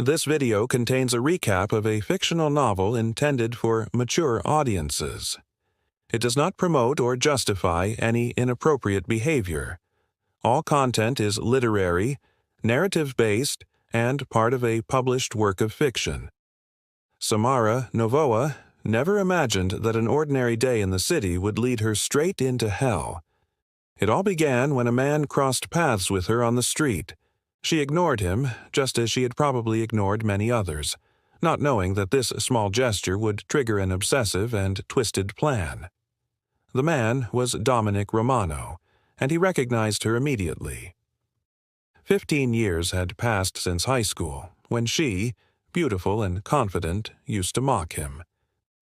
This video contains a recap of a fictional novel intended for mature audiences. It does not promote or justify any inappropriate behavior. All content is literary, narrative-based, and part of a published work of fiction. Samara Novoa never imagined that an ordinary day in the city would lead her straight into hell. It all began when a man crossed paths with her on the street. She ignored him, just as she had probably ignored many others, not knowing that this small gesture would trigger an obsessive and twisted plan. The man was Dominic Romano, and he recognized her immediately. 15 years had passed since high school, when she, beautiful and confident, used to mock him.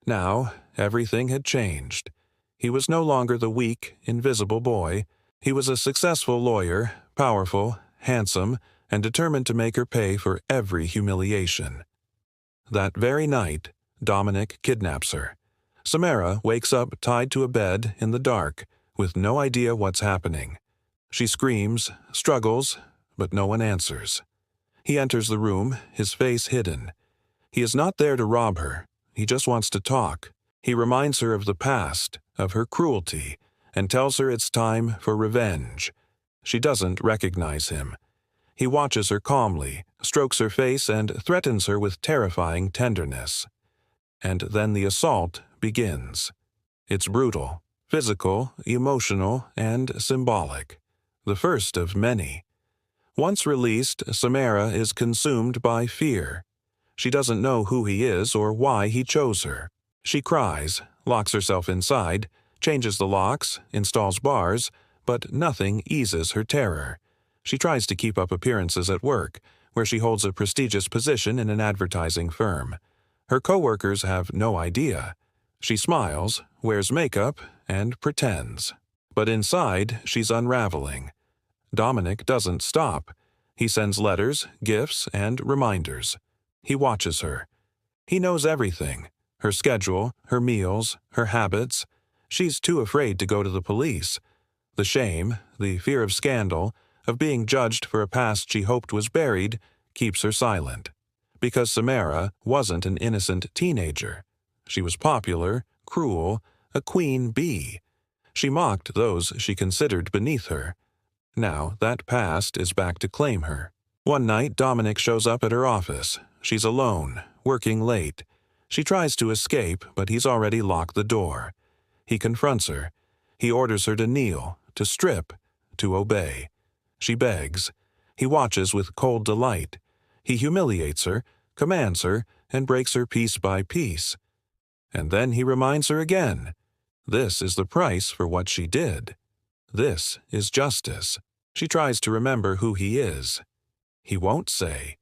Now, everything had changed. He was no longer the weak, invisible boy. He was a successful lawyer, powerful, handsome, and determined to make her pay for every humiliation. That very night, Dominic kidnaps her. Samara wakes up tied to a bed in the dark, with no idea what's happening. She screams, struggles, but no one answers. He enters the room, his face hidden. He is not there to rob her. He just wants to talk. He reminds her of the past, of her cruelty, and tells her it's time for revenge. She doesn't recognize him. He watches her calmly, strokes her face, and threatens her with terrifying tenderness. And then the assault begins. It's brutal, physical, emotional, and symbolic. The first of many. Once released, Samara is consumed by fear. She doesn't know who he is or why he chose her. She cries, locks herself inside, changes the locks, installs bars, but nothing eases her terror. She tries to keep up appearances at work, where she holds a prestigious position in an advertising firm. Her coworkers have no idea. She smiles, wears makeup, and pretends. But inside, she's unraveling. Dominic doesn't stop. He sends letters, gifts, and reminders. He watches her. He knows everything: her schedule, her meals, her habits. She's too afraid to go to the police. The shame, the fear of scandal, of being judged for a past she hoped was buried, keeps her silent. Because Samara wasn't an innocent teenager. She was popular, cruel, a queen bee. She mocked those she considered beneath her. Now that past is back to claim her. One night, Dominic shows up at her office. She's alone, working late. She tries to escape, but he's already locked the door. He confronts her. He orders her to kneel, to strip, to obey. She begs. He watches with cold delight. He humiliates her, commands her, and breaks her piece by piece. And then he reminds her again. This is the price for what she did. This is justice. She tries to remember who he is. He won't say,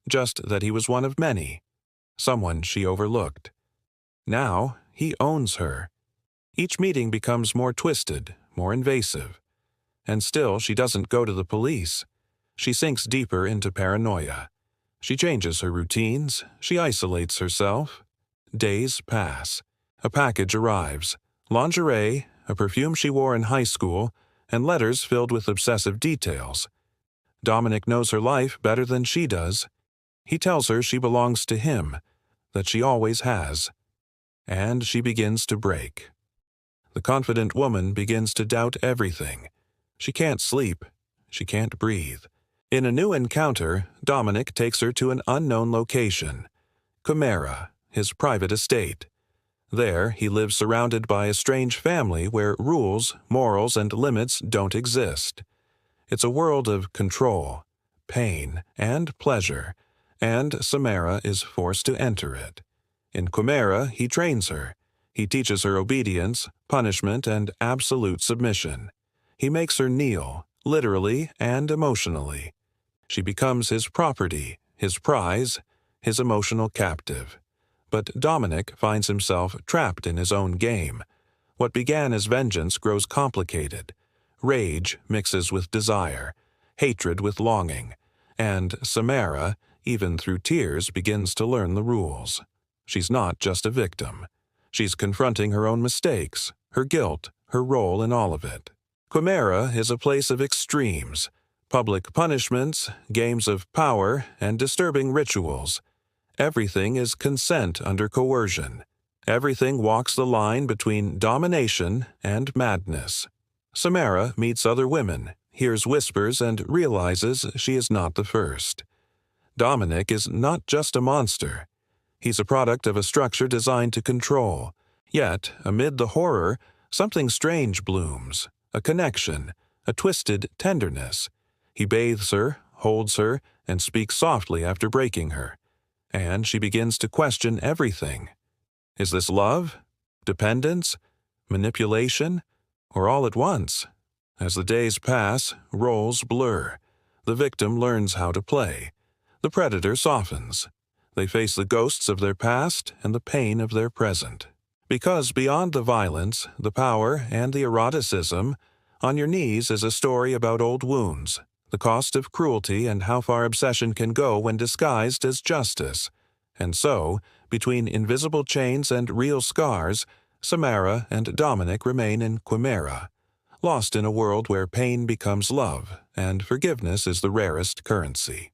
just that he was one of many, someone she overlooked. Now he owns her. Each meeting becomes more twisted, more invasive. And still she doesn't go to the police. She sinks deeper into paranoia. She changes her routines. She isolates herself. Days pass. A package arrives. Lingerie, a perfume she wore in high school, and letters filled with obsessive details. Dominic knows her life better than she does. He tells her she belongs to him, that she always has. And she begins to break. The confident woman begins to doubt everything. She can't sleep. She can't breathe. In a new encounter, Dominic takes her to an unknown location, Chimera, his private estate. There, he lives surrounded by a strange family where rules, morals, and limits don't exist. It's a world of control, pain, and pleasure, and Samara is forced to enter it. In Chimera, he trains her. He teaches her obedience, punishment, and absolute submission. He makes her kneel, literally and emotionally. She becomes his property, his prize, his emotional captive. But Dominic finds himself trapped in his own game. What began as vengeance grows complicated. Rage mixes with desire, hatred with longing, and Samara, even through tears, begins to learn the rules. She's not just a victim. She's confronting her own mistakes, her guilt, her role in all of it. Chimera is a place of extremes, Public punishments, games of power, and disturbing rituals. Everything is consent under coercion. Everything walks the line between domination and madness. Samara meets other women, hears whispers, and realizes she is not the first. Dominic is not just a monster. He's a product of a structure designed to control. Yet, amid the horror, something strange blooms, a connection, a twisted tenderness. He bathes her, holds her, and speaks softly after breaking her. And she begins to question everything. Is this love? Dependence? Manipulation? Or all at once? As the days pass, roles blur. The victim learns how to play. The predator softens. They face the ghosts of their past and the pain of their present. Because beyond the violence, the power, and the eroticism, On Your Knees is a story about old wounds, the cost of cruelty, and how far obsession can go when disguised as justice. And so, between invisible chains and real scars, Samara and Dominic remain in Quimera, lost in a world where pain becomes love and forgiveness is the rarest currency.